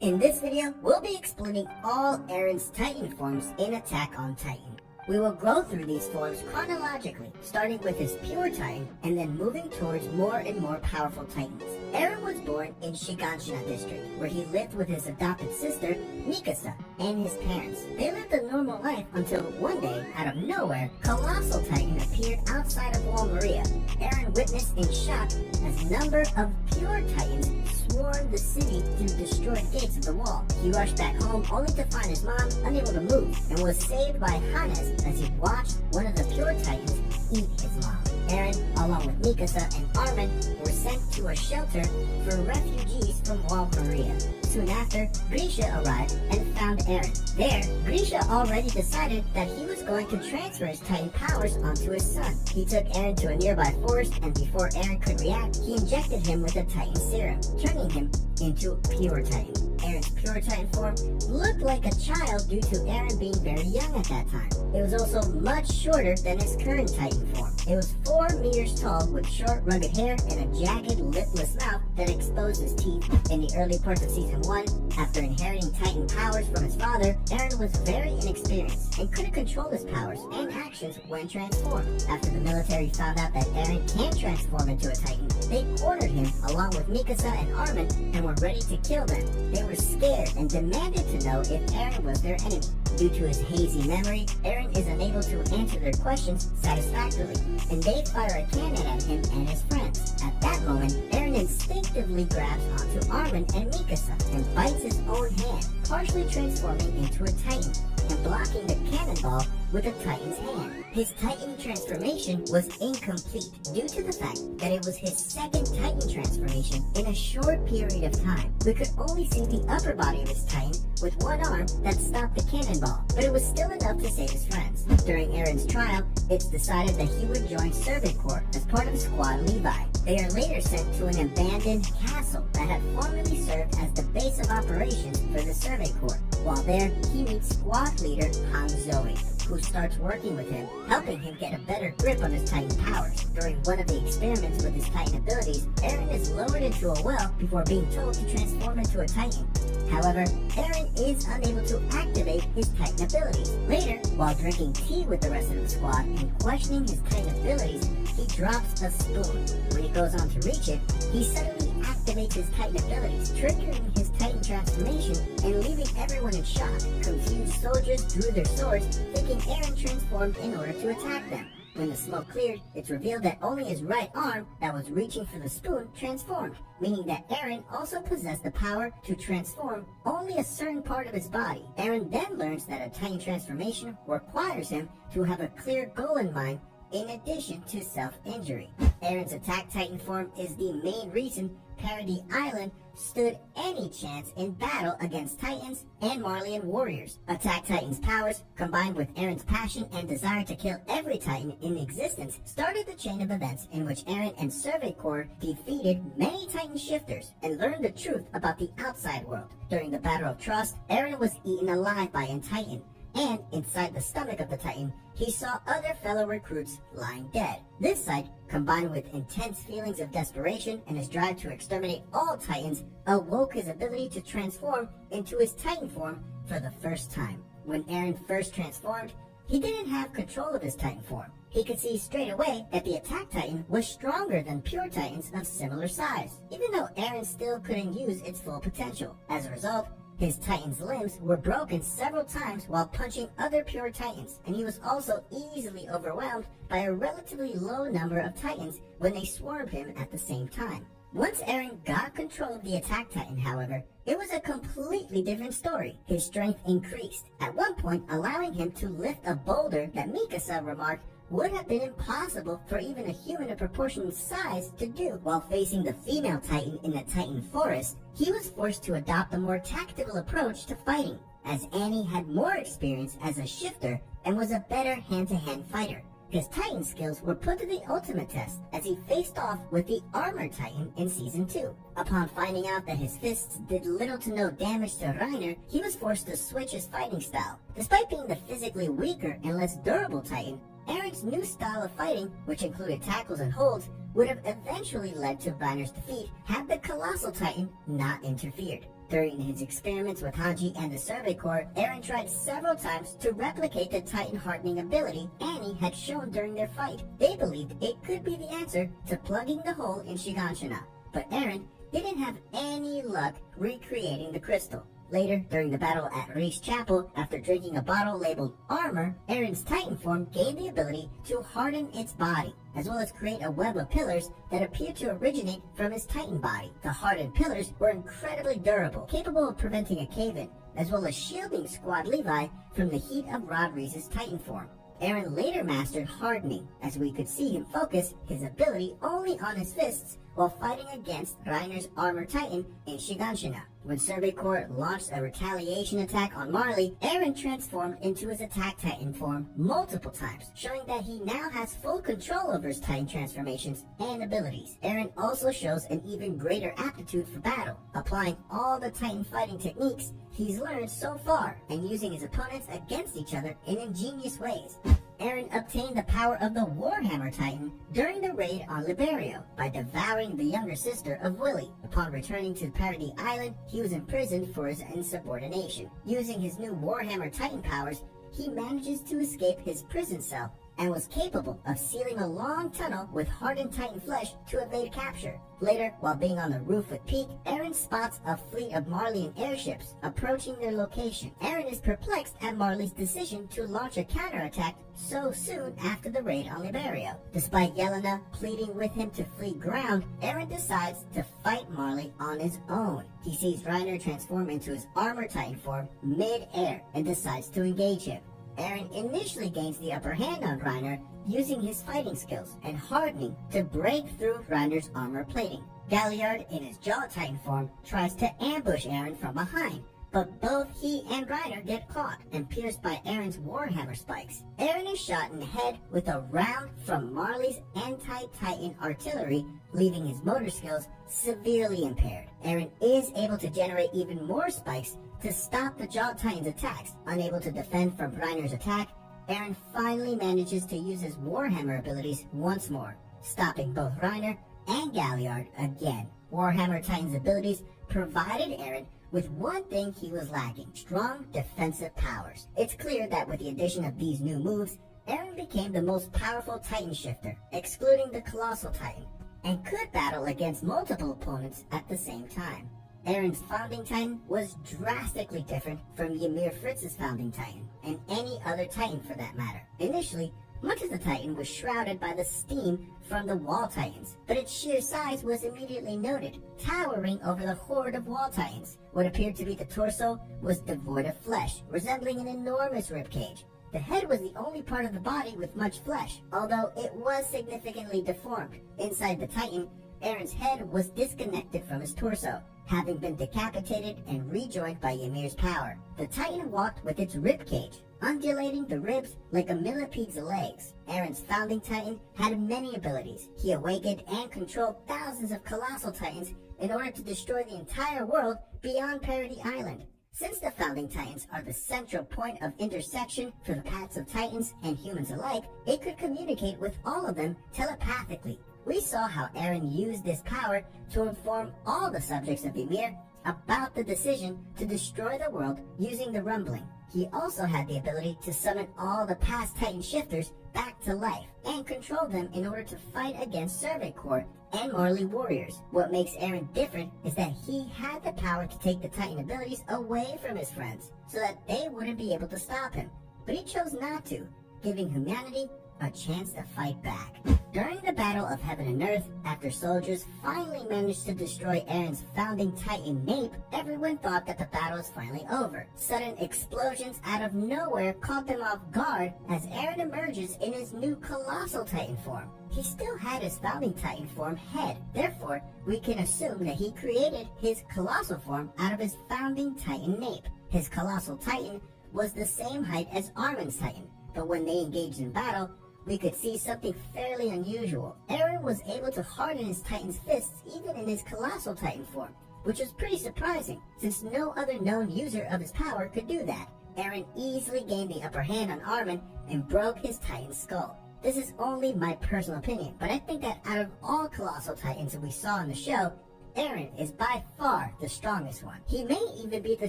In this video, we'll be explaining all Eren's Titan forms in Attack on Titan. We will go through these forms chronologically, starting with his pure Titan and then moving towards more and more powerful Titans. Eren was born in Shiganshina district, where he lived with his adopted sister, Mikasa, and his parents. They lived a normal life until one day, out of nowhere, Colossal Titan appeared outside of Wall Maria. Eren witnessed in shock as a number of pure Titans swarmed the city through destroyed gates of the wall. He rushed back home only to find his mom unable to move, and was saved by Hannes as he watched one of the pure Titans eat his mom. Eren, along with Mikasa and Armin, were sent to a shelter for refugees from Wall Maria. Soon after, Grisha arrived and found Eren. There, Grisha already decided that he was going to transfer his Titan powers onto his son. He took Eren to a nearby forest, and before Eren could react, he injected him with a Titan serum, turning him into pure Titan. Eren's pure Titan form looked like a child due to Eren being very young at that time. It was also much shorter than his current Titan form. It was 4 meters tall with short, rugged hair and a jagged, lipless mouth that exposed his teeth. In the early parts of Season 1, after inheriting Titan powers from his father, Eren was very inexperienced and couldn't control his powers and actions when transformed. After the military found out that Eren can transform into a Titan, they cornered him along with Mikasa and Armin and were ready to kill them. They were scared and demanded to know if Eren was their enemy. Due to his hazy memory, Eren is unable to answer their questions satisfactorily, and they fire a cannon at him and his friends. At that moment, Eren instinctively grabs onto Armin and Mikasa and bites his own hand, partially transforming into a Titan and blocking the cannonball with a Titan's hand. His Titan transformation was incomplete due to the fact that it was his second Titan transformation in a short period of time. We could only see the upper body of his Titan with one arm that stopped the cannonball, but it was still enough to save his friends. During Eren's trial, it's decided that he would join Servant Corps as part of Squad Levi. They are later sent to an abandoned castle that had formerly served as the base of operations for the Servant Corps. While there, he meets squad leader Han Zoe, who starts working with him, helping him get a better grip on his Titan powers. During one of the experiments with his Titan abilities, Eren is lowered into a well before being told to transform into a Titan. However, Eren is unable to activate his Titan abilities. Later, while drinking tea with the rest of the squad and questioning his Titan abilities, he drops a spoon. When he goes on to reach it, he suddenly activates his Titan abilities, triggering his Titan transformation and leaving everyone in shock. Confused soldiers drew their swords, thinking Eren transformed in order to attack them. When the smoke cleared, it's revealed that only his right arm that was reaching for the spoon transformed, meaning that Eren also possessed the power to transform only a certain part of his body. Eren then learns that a Titan transformation requires him to have a clear goal in mind in addition to self-injury. Eren's Attack Titan form is the main reason Paradis Island stood any chance in battle against Titans and Marleyan warriors. Attack Titan's powers, combined with Eren's passion and desire to kill every Titan in existence, started the chain of events in which Eren and Servant Corps defeated many Titan shifters and learned the truth about the outside world. During the Battle of Trust, Eren was eaten alive by a Titan, and inside the stomach of the Titan, he saw other fellow recruits lying dead. This sight, combined with intense feelings of desperation and his drive to exterminate all Titans, awoke his ability to transform into his Titan form for the first time. When Eren first transformed, he didn't have control of his Titan form. He could see straight away that the Attack Titan was stronger than pure Titans of similar size, even though Eren still couldn't use its full potential. As a result, his Titan's limbs were broken several times while punching other pure Titans, and he was also easily overwhelmed by a relatively low number of Titans when they swarmed him at the same time. Once Eren got control of the Attack Titan, however, it was a completely different story. His strength increased, at one point allowing him to lift a boulder that Mikasa remarked would have been impossible for even a human of proportionate size to do. While facing the female Titan in the Titan forest, he was forced to adopt a more tactical approach to fighting, as Annie had more experience as a shifter and was a better hand-to-hand fighter. His Titan skills were put to the ultimate test as he faced off with the Armored Titan in Season 2. Upon finding out that his fists did little to no damage to Reiner, he was forced to switch his fighting style. Despite being the physically weaker and less durable Titan, Eren's new style of fighting, which included tackles and holds, would have eventually led to Reiner's defeat had the Colossal Titan not interfered. During his experiments with Hanji and the Survey Corps, Eren tried several times to replicate the Titan hardening ability Annie had shown during their fight. They believed it could be the answer to plugging the hole in shingeki, but Eren didn't have any luck recreating the crystal. Later, during the battle at Reese Chapel, after drinking a bottle labeled Armor, Eren's Titan form gained the ability to harden its body, as well as create a web of pillars that appeared to originate from his Titan body. The hardened pillars were incredibly durable, capable of preventing a cave-in, as well as shielding Squad Levi from the heat of Rod Reese's Titan form. Eren later mastered hardening, as we could see him focus his ability only on his fists while fighting against Reiner's Armor Titan in shingeki. When Survey Corps launched a retaliation attack on Marley, Eren transformed into his Attack Titan form multiple times, showing that he now has full control over his Titan transformations and abilities. Eren also shows an even greater aptitude for battle, applying all the Titan fighting techniques he's learned so far and using his opponents against each other in ingenious ways. Eren obtained the power of the Warhammer Titan during the raid on Liberio by devouring the younger sister of Willy. Upon returning to Paradis Island, he was imprisoned for his insubordination. Using his new Warhammer Titan powers, he manages to escape his prison cell and was capable of sealing a long tunnel with hardened Titan flesh to evade capture. Later, while being on the roof with Peak, Eren spots a fleet of Marleyan airships approaching their location. Eren is perplexed at Marley's decision to launch a counterattack so soon after the raid on Liberio. Despite Yelena pleading with him to flee ground, Eren decides to fight Marley on his own. He sees Reiner transform into his Armor Titan form mid-air and decides to engage him. Eren initially gains the upper hand on Reiner using his fighting skills and hardening to break through Reiner's armor plating. Galliard, in his Jaw Titan form, tries to ambush Eren from behind, but both he and Reiner get caught and pierced by Eren's Warhammer spikes. Eren is shot in the head with a round from Marley's anti-Titan artillery, leaving his motor skills severely impaired. Eren is able to generate even more spikes to stop the Jaw Titan's attacks. Unable to defend from Reiner's attack, Eren finally manages to use his Warhammer abilities once more, stopping both Reiner and Galliard again. Warhammer Titan's abilities provided Eren with one thing he was lacking: strong defensive powers. It's clear that with the addition of these new moves, Eren became the most powerful Titan shifter, excluding the Colossal Titan, and could battle against multiple opponents at the same time. Eren's Founding Titan was drastically different from Ymir Fritz's Founding Titan, and any other Titan for that matter. Initially, much of the Titan was shrouded by the steam from the Wall Titans, but its sheer size was immediately noted, towering over the horde of Wall Titans. What appeared to be the torso was devoid of flesh, resembling an enormous ribcage. The head was the only part of the body with much flesh, although it was significantly deformed. Inside the Titan, Eren's head was disconnected from his torso, having been decapitated and rejoined by Ymir's power. The Titan walked with its ribcage, undulating the ribs like a millipede's legs. Eren's Founding Titan had many abilities. He awakened and controlled thousands of Colossal Titans in order to destroy the entire world beyond Paradis Island. Since the Founding Titans are the central point of intersection for the paths of Titans and humans alike, it could communicate with all of them telepathically. We saw how Eren used this power to inform all the subjects of Ymir about the decision to destroy the world using the rumbling. He also had the ability to summon all the past Titan shifters back to life and control them in order to fight against Survey Corps and Marley warriors. What makes Eren different is that he had the power to take the Titan abilities away from his friends so that they wouldn't be able to stop him. But he chose not to, giving humanity a chance to fight back. During the Battle of Heaven and Earth, after soldiers finally managed to destroy Eren's Founding Titan 𝐋𝐢𝐜𝐿, everyone thought that the battle was finally over. Sudden explosions out of nowhere caught them off guard as Eren emerges in his new Colossal Titan form. He still had his Founding Titan form head, therefore we can assume that he created his Colossal form out of his Founding Titan 𝐋𝐢𝐜𝐿. His Colossal Titan was the same height as Armin's Titan, but when they engaged in battle, we could see something fairly unusual. Eren was able to harden his Titan's fists even in his Colossal Titan form, which was pretty surprising, since no other known user of his power could do that. Eren easily gained the upper hand on Armin and broke his Titan's skull. This is only my personal opinion, but I think that out of all Colossal Titans that we saw in the show, Eren is by far the strongest one. He may even be the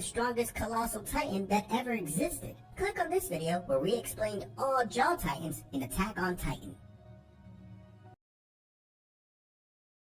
strongest colossal titan that ever existed. Click on this video where we explained all Jaw Titans in Attack on Titan.